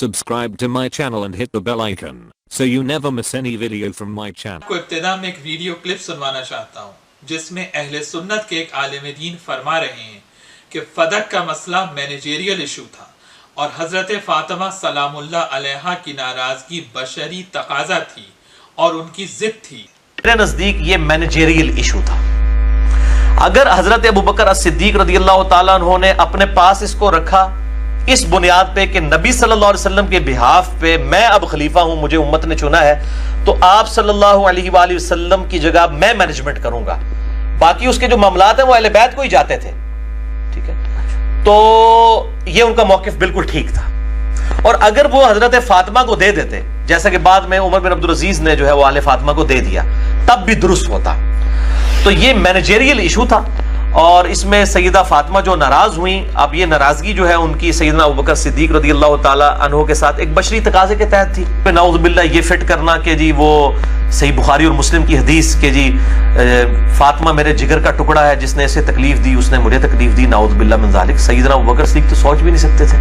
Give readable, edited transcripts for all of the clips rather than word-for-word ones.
Subscribe to my channel and hit the bell icon so you never miss any video from my channel. کو ابتدا میں ایک video clip سنوانا چاہتا ہوں جس میں اہل سنت کے ایک عالم دین فرما رہے ہیں کہ فدق کا مسئلہ مینیجریل ایشو تھا اور حضرت فاطمہ سلام اللہ علیہا کی ناراضگی بشری تقاضا تھی اور ان کی ضد تھی. میرے نزدیک یہ مینیجریل ایشو تھا. اگر حضرت ابوبکر الصدیق رضی اللہ تعالیٰ عنہ نے اپنے پاس اس کو رکھا اس بنیاد پہ کہ نبی صلی اللہ علیہ وسلم کے بہاف پہ میں اب خلیفہ ہوں, مجھے امت نے چنا ہے, تو آپ صلی اللہ علیہ وآلہ وسلم کی جگہ میں مینجمنٹ کروں گا, باقی اس کے جو معاملات ہیں وہ اہل بیت کو ہی جاتے تھے. ٹھیک ہے, تو یہ ان کا موقف بالکل ٹھیک تھا. اور اگر وہ حضرت فاطمہ کو دے دیتے جیسا کہ بعد میں عمر بن عبدالعزیز نے جو ہے وہ آل فاطمہ کو دے دیا, تب بھی درست ہوتا. تو یہ مینیجریل ایشو تھا اور اس میں سیدہ فاطمہ جو ناراض ہوئیں, اب یہ ناراضگی جو ہے ان کی سیدنا ابوبکر صدیق رضی اللہ تعالیٰ عنہ کے ساتھ ایک بشری تقاضے کے تحت تھی. نعوذ باللہ یہ فٹ کرنا کہ جی وہ صحیح بخاری اور مسلم کی حدیث کہ جی فاطمہ میرے جگر کا ٹکڑا ہے, جس نے اسے تکلیف دی اس نے مجھے تکلیف دی, نعوذ باللہ من ذالک. سیدنا ابوبکر صدیق تو سوچ بھی نہیں سکتے تھے.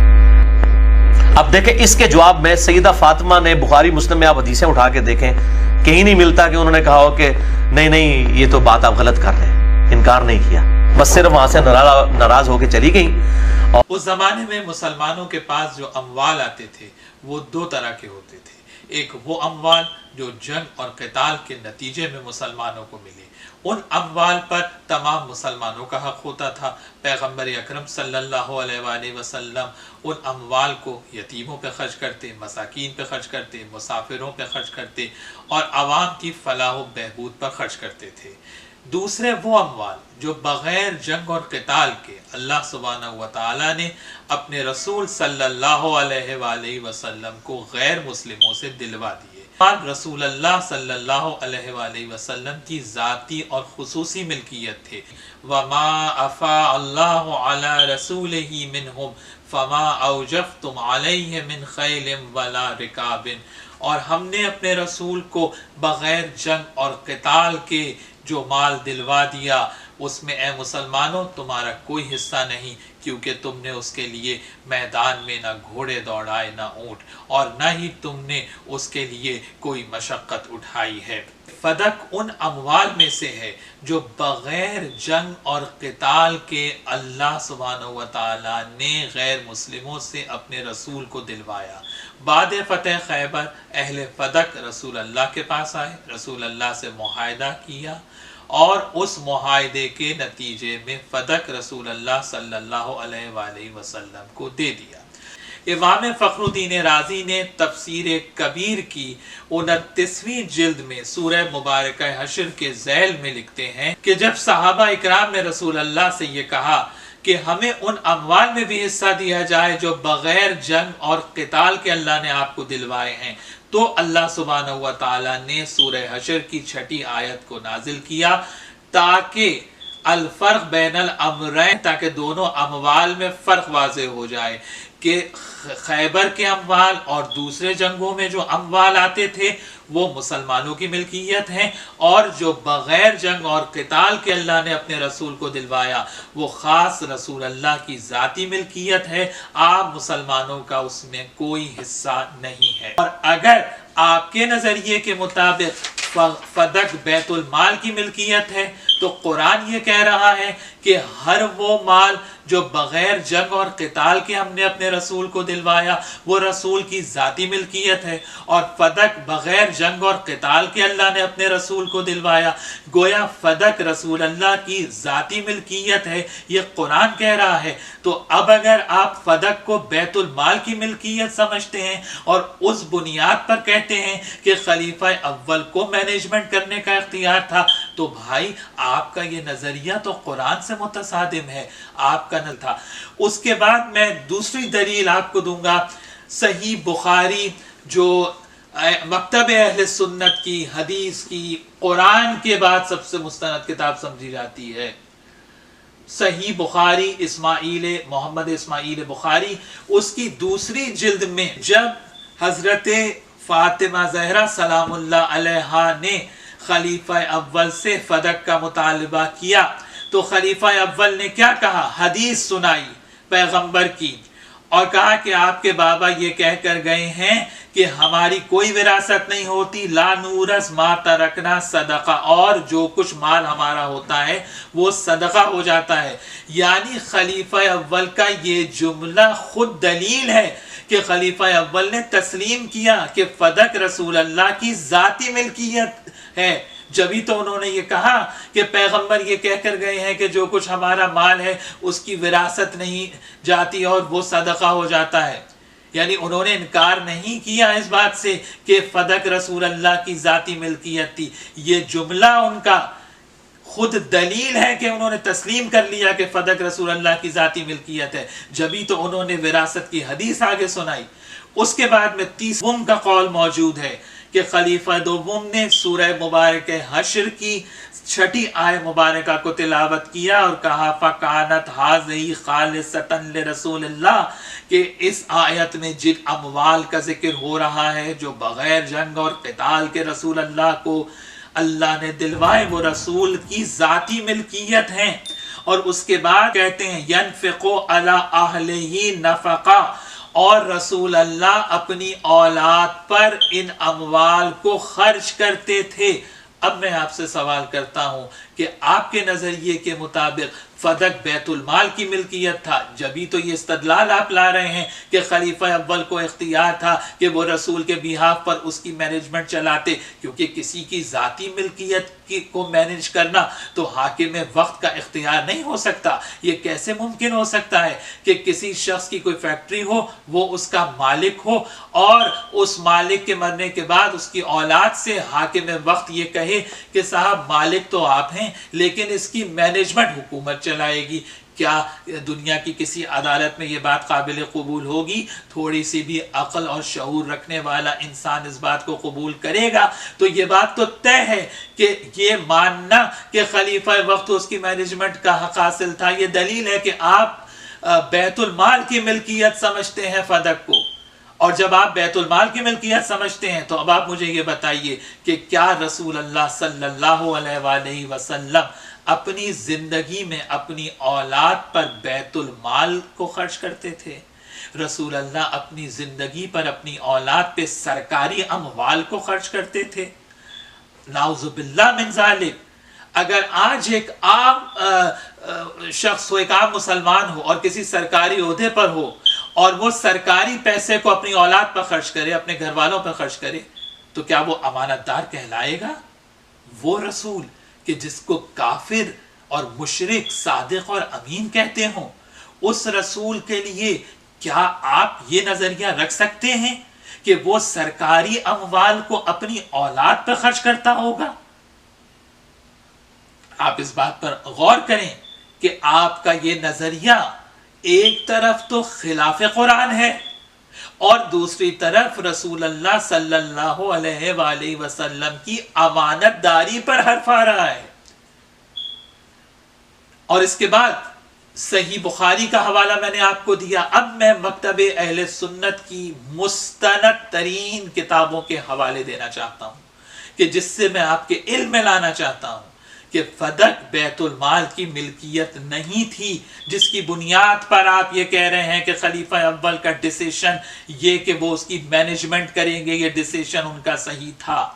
اب دیکھیں اس کے جواب میں سیدہ فاطمہ نے بخاری مسلم میں آپ حدیثیں اٹھا کے دیکھیں, کہیں نہیں ملتا کہ انہوں نے کہا ہو کہ نہیں یہ تو بات آپ غلط کر رہے ہیں, انکار نہیں کیا, بس صرف وہاں سے ناراض ہو کے چلی گئی. اس زمانے میں مسلمانوں کے پاس جو اموال آتے تھے وہ دو طرح کے ہوتے تھے. ایک وہ اموال جو جنگ اور قتال کے نتیجے میں مسلمانوں کو ملے, ان اموال پر تمام مسلمانوں کا حق ہوتا تھا. پیغمبر اکرم صلی اللہ علیہ وآلہ وسلم ان اموال کو یتیموں پہ خرچ کرتے, مساکین پہ خرچ کرتے, مسافروں پہ خرچ کرتے اور عوام کی فلاح و بہبود پر خرچ کرتے تھے. دوسرے وہ اموال جو بغیر جنگ اور قتال کے اللہ سبحانہ و تعالیٰ نے اپنے رسول صلی اللہ علیہ وآلہ وسلم کو غیر مسلموں سے دلوا دیے. رسول اللہ صلی اللہ علیہ وآلہ وسلم کی ذاتی اور خصوصی ملکیت تھے. وَمَا أَفَاءَ اللَّهُ عَلَى رَسُولِهِ مِنْهُمْ فَمَا أَوْجَفْتُمْ عَلَيْهِ مِنْ خَيْلٍ وَلَا رِكَابٍ, اور ہم نے اپنے رسول کو بغیر جنگ اور قتال کے جو مال دلوا دیا اس میں اے مسلمانوں تمہارا کوئی حصہ نہیں, کیونکہ تم نے اس کے لیے میدان میں نہ گھوڑے دوڑائے نہ اونٹ, اور نہ ہی تم نے اس کے لیے کوئی مشقت اٹھائی ہے. فدق ان اموال میں سے ہے جو بغیر جنگ اور قتال کے اللہ سبحانہ و تعالیٰ نے غیر مسلموں سے اپنے رسول کو دلوایا. بعد فتح خیبر اہل فدق رسول اللہ کے پاس آئے, رسول اللہ سے معاہدہ کیا اور اس معاہدے کے نتیجے میں فدق رسول اللہ صلی اللہ علیہ وآلہ وسلم کو دے دیا. امام فخر الدین رازی نے تفسیر کبیر کی 29ویں جلد میں سورہ مبارکہ حشر کے ذیل میں لکھتے ہیں کہ جب صحابہ اکرام نے رسول اللہ سے یہ کہا کہ ہمیں ان اموال میں بھی حصہ دیا جائے جو بغیر جنگ اور قتال کے اللہ نے آپ کو دلوائے ہیں, تو اللہ سبحانہ و تعالیٰ نے سورہ حشر کی 6 آیت کو نازل کیا تاکہ الفرق بین الامرین, تاکہ دونوں اموال میں فرق واضح ہو جائے کہ خیبر کے اموال اور دوسرے جنگوں میں جو اموال آتے تھے وہ مسلمانوں کی ملکیت ہیں, اور جو بغیر جنگ اور قتال کے اللہ نے اپنے رسول کو دلوایا وہ خاص رسول اللہ کی ذاتی ملکیت ہے, آپ مسلمانوں کا اس میں کوئی حصہ نہیں ہے. اور اگر آپ کے نظریے کے مطابق فدق بیت المال کی ملکیت ہے تو قرآن یہ کہہ رہا ہے کہ ہر وہ مال جو بغیر جنگ اور قتال کے ہم نے اپنے رسول کو دلوایا وہ رسول کی ذاتی ملکیت ہے, اور فدق بغیر جنگ اور قتال کے اللہ نے اپنے رسول کو دلوایا, گویا فدق رسول اللہ کی ذاتی ملکیت ہے, یہ قرآن کہہ رہا ہے. تو اب اگر آپ فدق کو بیت المال کی ملکیت سمجھتے ہیں اور اس بنیاد پر کہتے ہیں کہ خلیفہ اول کو مینجمنٹ کرنے کا اختیار تھا, تو بھائی آپ کا یہ نظریہ تو قرآن سے متصادم ہے, آپ کا نہ تھا. اس کے بعد میں دوسری دلیل آپ کو دوں گا. صحیح بخاری جو مکتب اہل سنت کی حدیث کی قرآن کے بعد سب سے مستند کتاب سمجھی جاتی ہے, صحیح بخاری محمد اسماعیل بخاری, اس کی 2 جلد میں جب حضرت فاطمہ زہرا سلام اللہ علیہا نے خلیفہ اول سے فدق کا مطالبہ کیا تو خلیفہ اول نے کیا کہا, حدیث سنائی پیغمبر کی اور کہا کہ آپ کے بابا یہ کہہ کر گئے ہیں کہ ہماری کوئی وراثت نہیں ہوتی، لا نورث ما ترکنا صدقہ، اور جو کچھ مال ہمارا ہوتا ہے وہ صدقہ ہو جاتا ہے۔ یعنی خلیفہ اول کا یہ جملہ خود دلیل ہے کہ خلیفہ اول نے تسلیم کیا کہ فدق رسول اللہ کی ذاتی ملکیت ہے۔ جبھی تو انہوں نے یہ کہا کہ پیغمبر یہ کہہ کر گئے ہیں کہ جو کچھ ہمارا مال ہے اس کی وراثت نہیں جاتی اور وہ صدقہ ہو جاتا ہے۔ یعنی انہوں نے انکار نہیں کیا اس بات سے کہ فدق رسول اللہ کی ذاتی ملکیت تھی، یہ جملہ ان کا خود دلیل ہے کہ انہوں نے تسلیم کر لیا کہ فدق رسول اللہ کی ذاتی ملکیت ہے، جبھی تو انہوں نے وراثت کی حدیث آگے سنائی۔ اس کے بعد میں تیسروں کا قول موجود ہے کہ خلیفہ دوم نے سورہ مبارک حشر کی 6 آیت مبارکہ کو تلاوت کیا اور کہا فَكَانَتْ هَٰذِهِ خَالِصَةً لِرَسُولِ اللَّهِ، کہ اس آیت میں جن اموال کا ذکر ہو رہا ہے جو بغیر جنگ اور قتال کے رسول اللہ کو اللہ نے دلوائے، وہ رسول کی ذاتی ملکیت ہیں۔ اور اس کے بعد کہتے ہیں يَنْفِقُ عَلَىٰ أَهْلِهِ نَفَقًا، اور رسول اللہ اپنی اولاد پر ان اموال کو خرچ کرتے تھے۔ اب میں آپ سے سوال کرتا ہوں کہ آپ کے نظریے کے مطابق فدق بیت المال کی ملکیت تھا، جبھی تو یہ استدلال آپ لا رہے ہیں کہ خلیفہ اول کو اختیار تھا کہ وہ رسول کے بیہاف پر اس کی مینجمنٹ چلاتے، کیونکہ کسی کی ذاتی ملکیت کو مینج کرنا تو حاکم وقت کا اختیار نہیں ہو سکتا۔ یہ کیسے ممکن ہو سکتا ہے کہ کسی شخص کی کوئی فیکٹری ہو، وہ اس کا مالک ہو، اور اس مالک کے مرنے کے بعد اس کی اولاد سے حاکم وقت یہ کہے کہ صاحب مالک تو آپ ہیں لیکن اس کی مینجمنٹ حکومت چلائے گی؟ کیا دنیا کی کسی عدالت میں یہ بات قابل قبول ہوگی؟ تھوڑی سی بھی عقل اور شعور رکھنے والا انسان اس بات کو قبول کرے گا؟ تو یہ بات تو طے ہے کہ یہ ماننا کہ خلیفہ وقت اس کی مینجمنٹ کا حق حاصل تھا، یہ دلیل ہے کہ آپ بیت المال کی ملکیت سمجھتے ہیں فدق کو۔ اور جب آپ بیت المال کی ملکیت سمجھتے ہیں تو اب آپ مجھے یہ بتائیے کہ کیا رسول اللہ صلی اللہ علیہ وآلہ وسلم اپنی زندگی میں اپنی اولاد پر بیت المال کو خرچ کرتے تھے؟ رسول اللہ اپنی زندگی پر اپنی اولاد پہ سرکاری اموال کو خرچ کرتے تھے؟ نعوذ باللہ من ذالک۔ اگر آج ایک عام شخص ہو، ایک عام مسلمان ہو اور کسی سرکاری عہدے پر ہو اور وہ سرکاری پیسے کو اپنی اولاد پر خرچ کرے، اپنے گھر والوں پر خرچ کرے، تو کیا وہ امانت دار کہلائے گا؟ وہ رسول کہ جس کو کافر اور مشرک، صادق اور امین کہتے ہوں، اس رسول کے لیے کیا آپ یہ نظریہ رکھ سکتے ہیں کہ وہ سرکاری اموال کو اپنی اولاد پر خرچ کرتا ہوگا؟ آپ اس بات پر غور کریں کہ آپ کا یہ نظریہ ایک طرف تو خلاف قرآن ہے اور دوسری طرف رسول اللہ صلی اللہ علیہ وآلہ وسلم کی امانت داری پر حرف آ رہا ہے۔ اور اس کے بعد صحیح بخاری کا حوالہ میں نے آپ کو دیا، اب میں مکتب اہل سنت کی مستند ترین کتابوں کے حوالے دینا چاہتا ہوں کہ جس سے میں آپ کے علم میں لانا چاہتا ہوں کہ فدق بیت المال کی ملکیت نہیں تھی، جس کی بنیاد پر آپ یہ کہہ رہے ہیں کہ خلیفہ اول کا ڈیسیشن یہ کہ وہ اس کی مینجمنٹ کریں گے، یہ ڈیسیشن ان کا صحیح تھا۔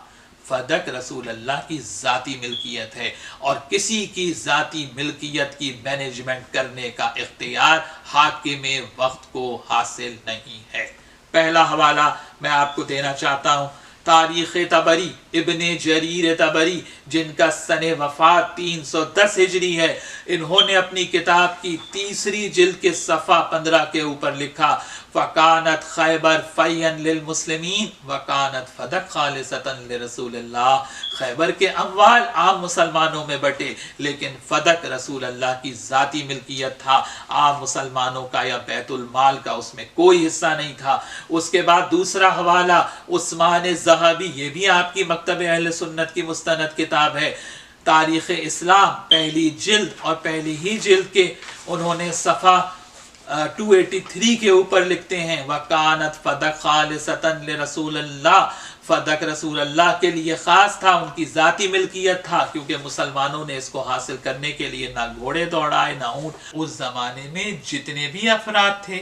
فدق رسول اللہ کی ذاتی ملکیت ہے اور کسی کی ذاتی ملکیت کی مینجمنٹ کرنے کا اختیار حاکم وقت کو حاصل نہیں ہے۔ پہلا حوالہ میں آپ کو دینا چاہتا ہوں تاریخ طبری، ابن جریر طبری، جن کا سن وفات 310 ہجری ہے۔ انہوں نے اپنی کتاب کی 3 جلد کے صفحہ 15 کے اوپر لکھا فَكَانَتْ خَيْبَرْ فَيًّا لِلْمُسْلِمِينَ وَكَانَتْ فَدَقْ خَالِصَةً لِرَسُولِ اللَّهِ۔ خیبر کے اموال عام مسلمانوں میں بٹے لیکن فدق رسول اللہ کی ذاتی ملکیت تھا، عام مسلمانوں کا یا بیت المال کا اس میں کوئی حصہ نہیں تھا۔ اس کے بعد دوسرا حوالہ عثمان ذہبی، یہ بھی آپ کی مکتب اہل سنت کی مستند کتاب ہے، تاریخ اسلام پہلی جلد اور پہلی ہی جلد کے انہوں نے صفحہ 283 کے اوپر لکھتے ہیں وَكَانَتْ فَدَقْ خَالِصَةً لِرَسُولِ اللَّهِ۔ فدق رسول اللہ کے لیے خاص تھا، ان کی ذاتی ملکیت تھا، کیونکہ مسلمانوں نے اس کو حاصل کرنے کے لیے نہ گھوڑے دوڑائے نہ اونٹ۔ اس زمانے میں جتنے بھی افراد تھے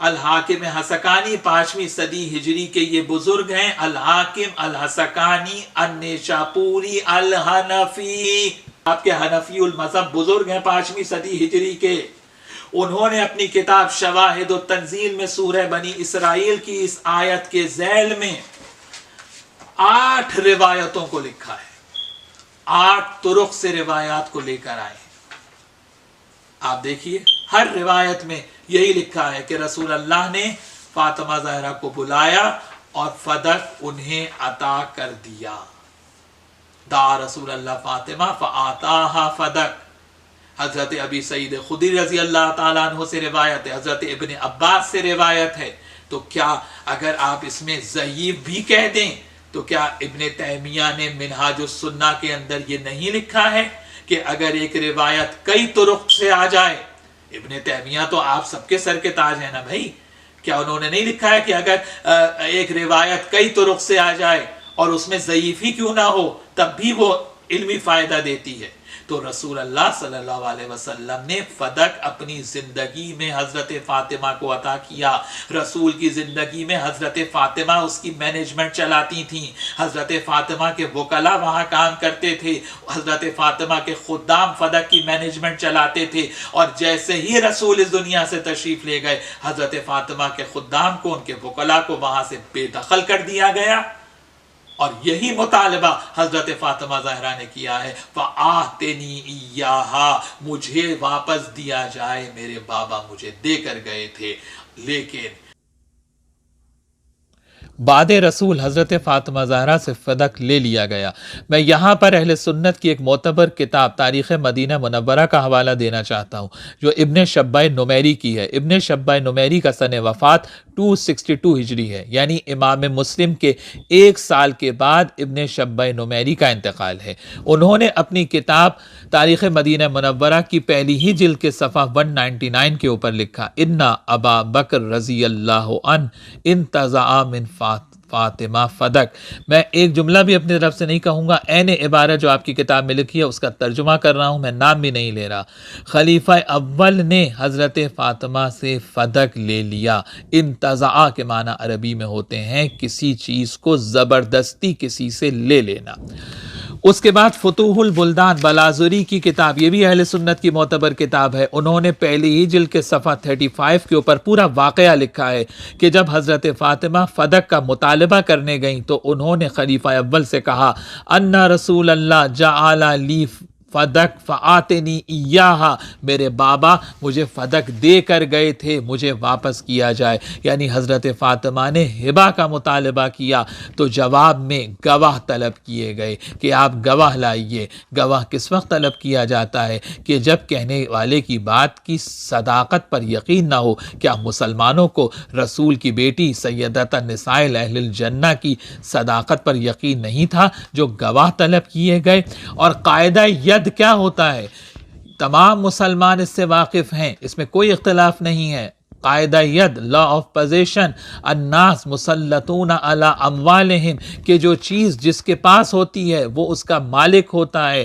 الحاکم حسکانی 5ویں صدی ہجری کے یہ بزرگ ہیں، الحاکم الحسکانی النیشاپوری الحنفی، آپ کے حنفی المذہب بزرگ ہیں 5ویں صدی ہجری کے۔ انہوں نے اپنی کتاب شواہد التنزیل میں سورہ بنی اسرائیل کی اس آیت کے ذیل میں 8 روایتوں کو لکھا ہے، 8 طرق سے روایات کو لے کر آئے ہیں۔ آپ دیکھیے ہر روایت میں یہی لکھا ہے کہ رسول اللہ نے فاطمہ زہرا کو بلایا اور فدق انہیں عطا کر دیا۔ دعا رسول اللہ فاطمہ فآتاہا فدق۔ حضرت ابی سعید خدری رضی اللہ تعالیٰ عنہ سے روایت ہے، حضرت ابن عباس سے روایت ہے۔ تو کیا اگر آپ اس میں ضعیف بھی کہہ دیں تو کیا ابن تیمیہ نے منہاج السنہ کے اندر یہ نہیں لکھا ہے کہ اگر ایک روایت کئی طرق سے آ جائے، ابن تیمیہ تو آپ سب کے سر کے تاج ہیں نا بھائی، کیا انہوں نے نہیں لکھا ہے کہ اگر ایک روایت کئی طرق سے آ جائے اور اس میں ضعیف ہی کیوں نہ ہو تب بھی وہ علمی فائدہ دیتی ہے؟ تو رسول اللہ صلی اللہ علیہ وسلم نے فدق اپنی زندگی میں حضرت فاطمہ کو عطا کیا۔ رسول کی زندگی میں حضرت فاطمہ اس کی مینجمنٹ چلاتی تھیں، حضرت فاطمہ کے وکلاء وہاں کام کرتے تھے، حضرت فاطمہ کے خدام فدق کی مینجمنٹ چلاتے تھے، اور جیسے ہی رسول اس دنیا سے تشریف لے گئے حضرت فاطمہ کے خدام کو، ان کے وکلاء کو وہاں سے بے دخل کر دیا گیا، اور یہی مطالبہ حضرت فاطمہ زہرا نے کیا ہے، فَآتِنِي إِيَّاهَا، مجھے واپس دیا جائے، میرے بابا مجھے دے کر گئے تھے۔ لیکن بعد رسول حضرت فاطمہ زہرا سے فدق لے لیا گیا۔ میں یہاں پر اہل سنت کی ایک معتبر کتاب تاریخ مدینہ منورہ کا حوالہ دینا چاہتا ہوں، جو ابن شبہ نمیری کی ہے۔ ابن شبہ نمیری کا سن وفات 262 ہجری ہے، یعنی امام مسلم کے 1 سال کے بعد ابن شبہ نمیری کا انتقال ہے۔ انہوں نے اپنی کتاب تاریخ مدینہ منورہ کی پہلی ہی جلد کے صفحہ 199 کے اوپر لکھا، اِنَّ ابا بکر رضی اللہ عنہ انتزع من فاطمہ فدق۔ میں ایک جملہ بھی اپنی طرف سے نہیں کہوں گا، عین عبارت جو آپ کی کتاب میں لکھی ہے اس کا ترجمہ کر رہا ہوں، میں نام بھی نہیں لے رہا۔ خلیفہ اول نے حضرت فاطمہ سے فدق لے لیا۔ انتزع کے معنی عربی میں ہوتے ہیں کسی چیز کو زبردستی کسی سے لے لینا۔ اس کے بعد فتوح البلدان بلازری کی کتاب، یہ بھی اہل سنت کی معتبر کتاب ہے، انہوں نے پہلی ہی جلد کے صفحہ 35 کے اوپر پورا واقعہ لکھا ہے کہ جب حضرت فاطمہ فدق کا مطالبہ کرنے گئیں تو انہوں نے خلیفہ اول سے کہا، ان رسول اللہ جعل لی فدق فآتنی ایاہا، میرے بابا مجھے فدق دے کر گئے تھے، مجھے واپس کیا جائے۔ یعنی حضرت فاطمہ نے ہبہ کا مطالبہ کیا تو جواب میں گواہ طلب کیے گئے کہ آپ گواہ لائیے۔ گواہ کس وقت طلب کیا جاتا ہے؟ کہ جب کہنے والے کی بات کی صداقت پر یقین نہ ہو۔ کیا مسلمانوں کو رسول کی بیٹی سیدۃ النساء اہل الجنہ کی صداقت پر یقین نہیں تھا جو گواہ طلب کیے گئے؟ اور قاعدہ کیا ہوتا ہے؟ تمام مسلمان اس سے واقف ہیں، اس میں کوئی اختلاف نہیں ہے۔ قاعدہ ید، لا آف پوزیشن، الناس مسلطون علی اموالہم، کہ جو چیز جس کے پاس ہوتی ہے وہ اس کا مالک ہوتا ہے۔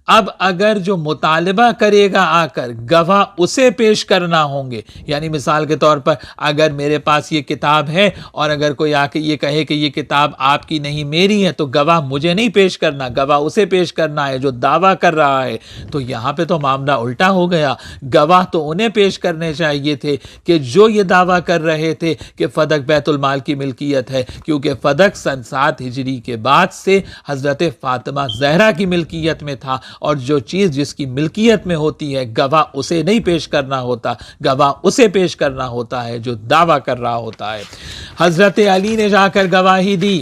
اب اگر جو مطالبہ کرے گا آ کر گواہ اسے پیش کرنا ہوں گے، یعنی مثال کے طور پر اگر میرے پاس یہ کتاب ہے اور اگر کوئی آ کے یہ کہے کہ یہ کتاب آپ کی نہیں میری ہے تو گواہ مجھے نہیں پیش کرنا، گواہ اسے پیش کرنا ہے جو دعویٰ کر رہا ہے۔ تو یہاں پہ تو معاملہ الٹا ہو گیا، گواہ تو انہیں پیش کرنے چاہیے تھے کہ جو یہ دعویٰ کر رہے تھے کہ فدق بیت المال کی ملکیت ہے، کیونکہ فدق سن 7 ہجری کے بعد سے حضرت فاطمہ زہرا کی ملکیت میں تھا، اور جو چیز جس کی ملکیت میں ہوتی ہے گواہ اسے نہیں پیش کرنا ہوتا، گواہ اسے پیش کرنا ہوتا ہے جو دعویٰ کر رہا ہوتا ہے۔ حضرت علی نے جا کر گواہی دی،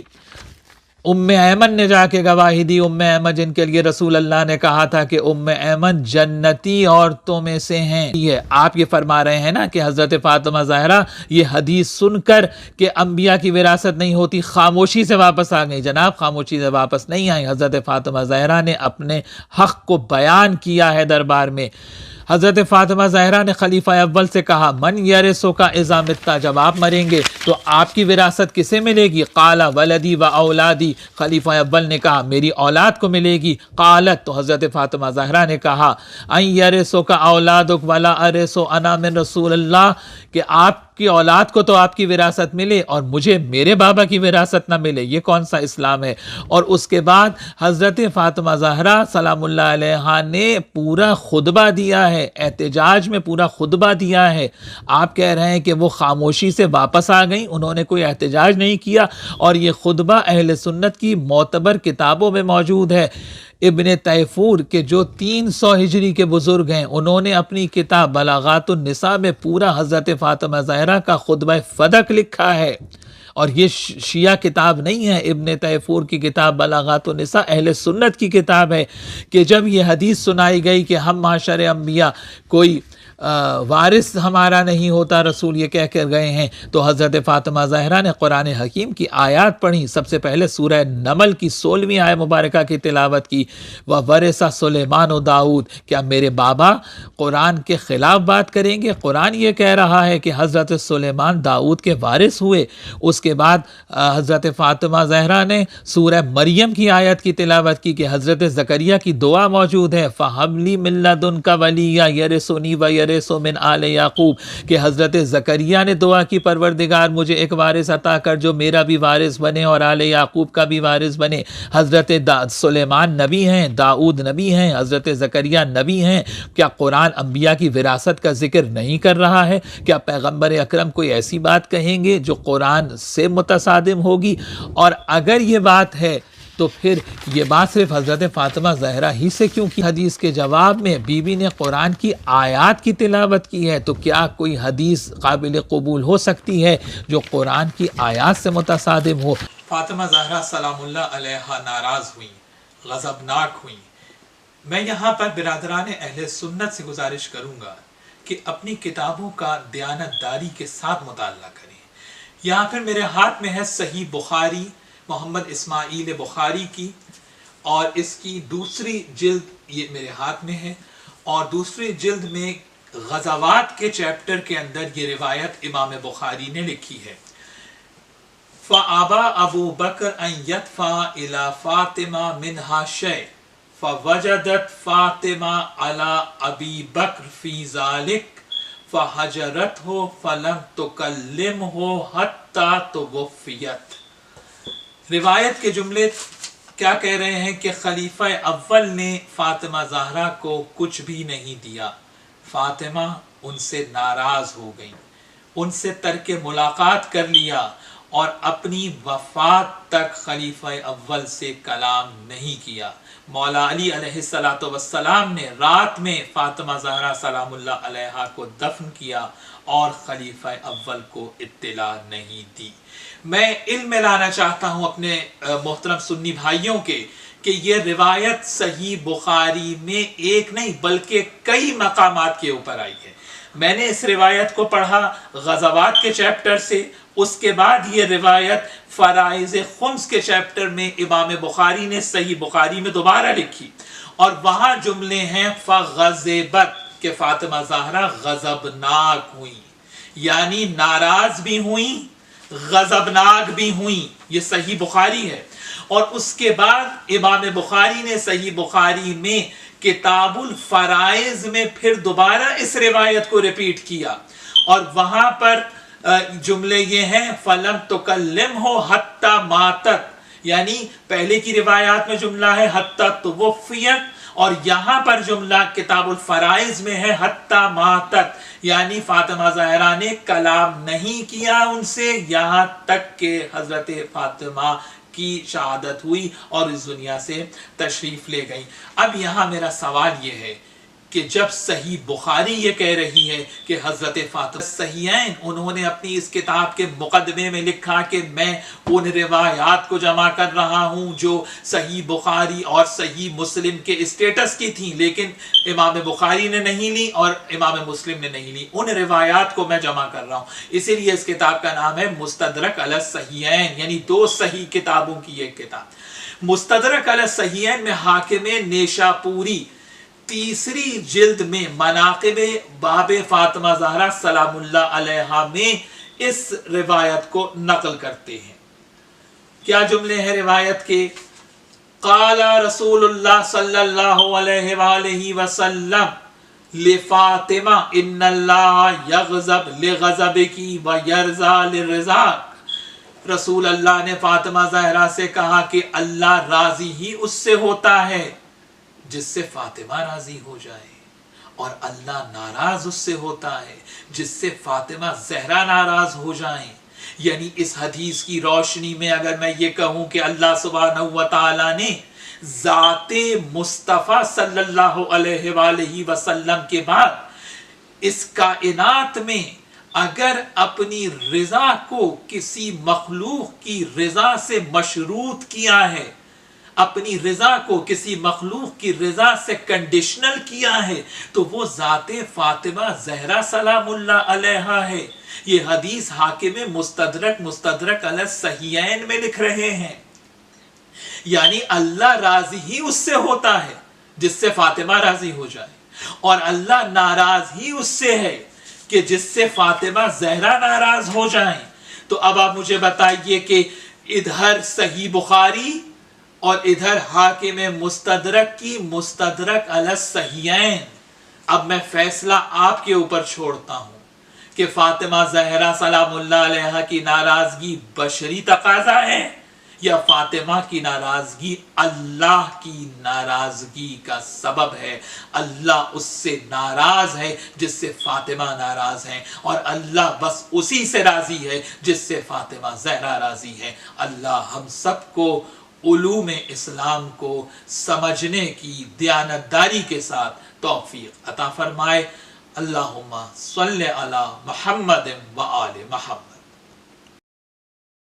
ام ایمن نے جا کے گواہی دی، ام ایمن جن کے لیے رسول اللہ نے کہا تھا کہ ام ایمن جنتی عورتوں میں سے ہیں۔ آپ یہ فرما رہے ہیں نا کہ حضرت فاطمہ زہرا یہ حدیث سن کر کہ انبیاء کی وراثت نہیں ہوتی خاموشی سے واپس آ گئی۔ جناب خاموشی سے واپس نہیں آئی، حضرت فاطمہ زہرا نے اپنے حق کو بیان کیا ہے دربار میں۔ حضرت فاطمہ زہرا نے خلیفہ اول سے کہا، من یرثو کا اذا متا، جب آپ مریں گے تو آپ کی وراثت کسے ملے گی؟ قال ولدی و اولادی، خلیفہ اول نے کہا میری اولاد کو ملے گی۔ قالت، تو حضرت فاطمہ زہرا نے کہا، ان یرثو کا اولادک ولا ارثو انا من رسول اللہ، کہ آپ آپ کی اولاد کو تو آپ کی وراثت ملے اور مجھے میرے بابا کی وراثت نہ ملے، یہ کون سا اسلام ہے؟ اور اس کے بعد حضرت فاطمہ زہرا سلام اللہ علیہا نے پورا خطبہ دیا ہے، احتجاج میں پورا خطبہ دیا ہے۔ آپ کہہ رہے ہیں کہ وہ خاموشی سے واپس آ گئیں، انہوں نے کوئی احتجاج نہیں کیا، اور یہ خطبہ اہل سنت کی معتبر کتابوں میں موجود ہے۔ ابن تیفور کے جو 300 ہجری کے بزرگ ہیں، انہوں نے اپنی کتاب بلاغات النساء میں پورا حضرت فاطمہ زہرا کا خطبہ فدق لکھا ہے، اور یہ شیعہ کتاب نہیں ہے۔ ابن تیفور کی کتاب بلاغات النساء اہل سنت کی کتاب ہے کہ جب یہ حدیث سنائی گئی کہ ہم معاشر انبیاء کوئی وارث ہمارا نہیں ہوتا، رسول یہ کہہ کر گئے ہیں، تو حضرت فاطمہ زہرا نے قرآن حکیم کی آیات پڑھی۔ سب سے پہلے سورہ نمل کی 16ویں آیت مبارکہ کی تلاوت کی، وَوَرِثَ سُلَیمَانُ داؤد۔ کیا میرے بابا قرآن کے خلاف بات کریں گے؟ قرآن یہ کہہ رہا ہے کہ حضرت سلیمان داؤد کے وارث ہوئے۔ اس کے بعد حضرت فاطمہ زہرا نے سورہ مریم کی آیت کی تلاوت کی کہ حضرت زکریا کی دعا موجود ہے، فَهَبْ لِي مِن لَّدُنْكَ وَلِيًّا يَرِثُنِي وَيَرِثُ من آل یعقوب، کہ حضرت زکریا نے دعا کی پروردگار مجھے ایک وارث عطا کر جو میرا بھی وارث بنے اور آل یعقوب کا بھی وارث بنے۔ حضرت سلیمان نبی ہیں، داؤد نبی ہیں، حضرت زکریا نبی ہیں۔ کیا قرآن انبیاء کی وراثت کا ذکر نہیں کر رہا ہے؟ کیا پیغمبر اکرم کوئی ایسی بات کہیں گے جو قرآن سے متصادم ہوگی؟ اور اگر یہ بات ہے تو پھر یہ بات صرف حضرت فاطمہ زہرا ہی سے کیوں کی؟ حدیث کے جواب میں بی بی نے قرآن کی آیات کی تلاوت کی ہے، تو کیا کوئی حدیث قابل قبول ہو سکتی ہے جو قرآن کی آیات سے متصادم ہو؟ فاطمہ زہرا سلام اللہ علیہا ناراض ہوئیں، غضبناک ہوئیں۔ میں یہاں پر برادران اہل سنت سے گزارش کروں گا کہ اپنی کتابوں کا دیانت داری کے ساتھ مطالعہ کریں۔ یہاں پھر میرے ہاتھ میں ہے صحیح بخاری، محمد اسماعیل بخاری کی، اور اس کی دوسری جلد یہ میرے ہاتھ میں ہے، اور دوسری جلد میں غزوات کے چیپٹر کے اندر یہ روایت امام بخاری نے لکھی ہے۔ فَأَبَى أَبُو بَكْرَ أَن يَدْفَعَ إِلَى فَاطِمَةَ مِنْهَا شَيْءً فَوَجَدَتْ فَاطِمَةُ عَلَى أَبِي بَكْرَ فِي ذَلِكَ فَحَجَرَتْهُ فَلَمْ تُكَلِّمْهُ حَتَّى تُوُفِّيَتْ۔ روایت کے جملے کیا کہہ رہے ہیں کہ خلیفہ اول نے فاطمہ زہرا کو کچھ بھی نہیں دیا، فاطمہ ان سے ناراض ہو گئیں، ان سے ترک ملاقات کر لیا، اور اپنی وفات تک خلیفہ اول سے کلام نہیں کیا۔ مولا علی علیہ السلام نے رات میں فاطمہ زہرا سلام اللہ علیہا کو دفن کیا اور خلیفہ اول کو اطلاع نہیں دی۔ میں علم میں لانا چاہتا ہوں اپنے محترم سنی بھائیوں کے کہ یہ روایت صحیح بخاری میں ایک نہیں بلکہ کئی مقامات کے اوپر آئی ہے۔ میں نے اس روایت کو پڑھا غزوات کے چیپٹر سے، اس کے بعد یہ روایت فرائض خمس کے چیپٹر میں امام بخاری نے صحیح بخاری میں دوبارہ لکھی، اور وہاں جملے ہیں فغضبت کہ فاطمہ زہرا غضبناک ہوئیں، یعنی ناراض بھی ہوئیں، غضبناک بھی ہوئیں۔ یہ صحیح بخاری ہے۔ اور اس کے بعد امام بخاری نے صحیح بخاری میں کتاب الفرائض میں پھر دوبارہ اس روایت کو ریپیٹ کیا، اور وہاں پر جملے یہ ہیں فَلَمْ تُكَلِّمْهُ حَتَّى مَاتَتْ، یعنی پہلے کی روایات میں جملہ ہے حَتَّى تُوُفِّيَتْ، اور یہاں پر جملہ کتاب الفرائض میں ہے حَتَّى مَاتَتْ، یعنی فاطمہ زہرا نے کلام نہیں کیا ان سے یہاں تک کہ حضرت فاطمہ کی شہادت ہوئی اور اس دنیا سے تشریف لے گئی۔ اب یہاں میرا سوال یہ ہے کہ جب صحیح بخاری یہ کہہ رہی ہے کہ حضرت فاطمہ صحیحین، انہوں نے اپنی اس کتاب کے مقدمے میں لکھا کہ میں ان روایات کو جمع کر رہا ہوں جو صحیح بخاری اور صحیح مسلم کے اسٹیٹس کی تھیں، لیکن امام بخاری نے نہیں لی اور امام مسلم نے نہیں لی، ان روایات کو میں جمع کر رہا ہوں۔ اسی لیے اس کتاب کا نام ہے مستدرک علی الصحیحین، یعنی دو صحیح کتابوں کی ایک کتاب۔ مستدرک علی الصحیحین میں حاکم نیشاپوری تیسری جلد میں مناقب باب فاطمہ زہرا سلام اللہ علیہا میں اس روایت کو نقل کرتے ہیں۔ کیا جملے ہیں روایت کے؟ قال رسول اللہ صلی اللہ علیہ وآلہ وسلم لفاطمہ ان اللہ یغضب لغضبکی و یرضا لرضاک، رسول اللہ نے فاطمہ زہرا سے کہا کہ اللہ راضی ہی اس سے ہوتا ہے جس سے فاطمہ راضی ہو جائے، اور اللہ ناراض اس سے ہوتا ہے جس سے فاطمہ زہرا ناراض ہو جائیں۔ یعنی اس حدیث کی روشنی میں اگر میں یہ کہوں کہ اللہ سبحانہ و تعالی نے ذات مصطفیٰ صلی اللہ علیہ وآلہ وسلم کے بعد اس کائنات میں اگر اپنی رضا کو کسی مخلوق کی رضا سے مشروط کیا ہے، اپنی رضا کو کسی مخلوق کی رضا سے کنڈیشنل کیا ہے، تو وہ ذات فاطمہ زہرا سلام اللہ علیہا ہے۔ یہ حدیث حاکم مستدرک علی الصحیحین میں لکھ رہے ہیں۔ یعنی اللہ راضی ہی اس سے ہوتا ہے جس سے فاطمہ راضی ہو جائے، اور اللہ ناراض ہی اس سے ہے کہ جس سے فاطمہ زہرا ناراض ہو جائیں۔ تو اب آپ مجھے بتائیے کہ ادھر صحیح بخاری اور ادھر حاکم مستدرک کی مستدرک علی الصحیحین، اب میں فیصلہ آپ کے اوپر چھوڑتا ہوں کہ فاطمہ زہرا سلام اللہ علیہا کی ناراضگی بشری تقاضا ہے یا فاطمہ کی ناراضگی اللہ کی ناراضگی کا سبب ہے۔ اللہ اس سے ناراض ہے جس سے فاطمہ ناراض ہے، اور اللہ بس اسی سے راضی ہے جس سے فاطمہ زہرا راضی ہے۔ اللہ ہم سب کو علوم اسلام کو سمجھنے کی دیانتداری کے ساتھ توفیق عطا فرمائے۔ اللہم صلی علی محمد و آل محمد۔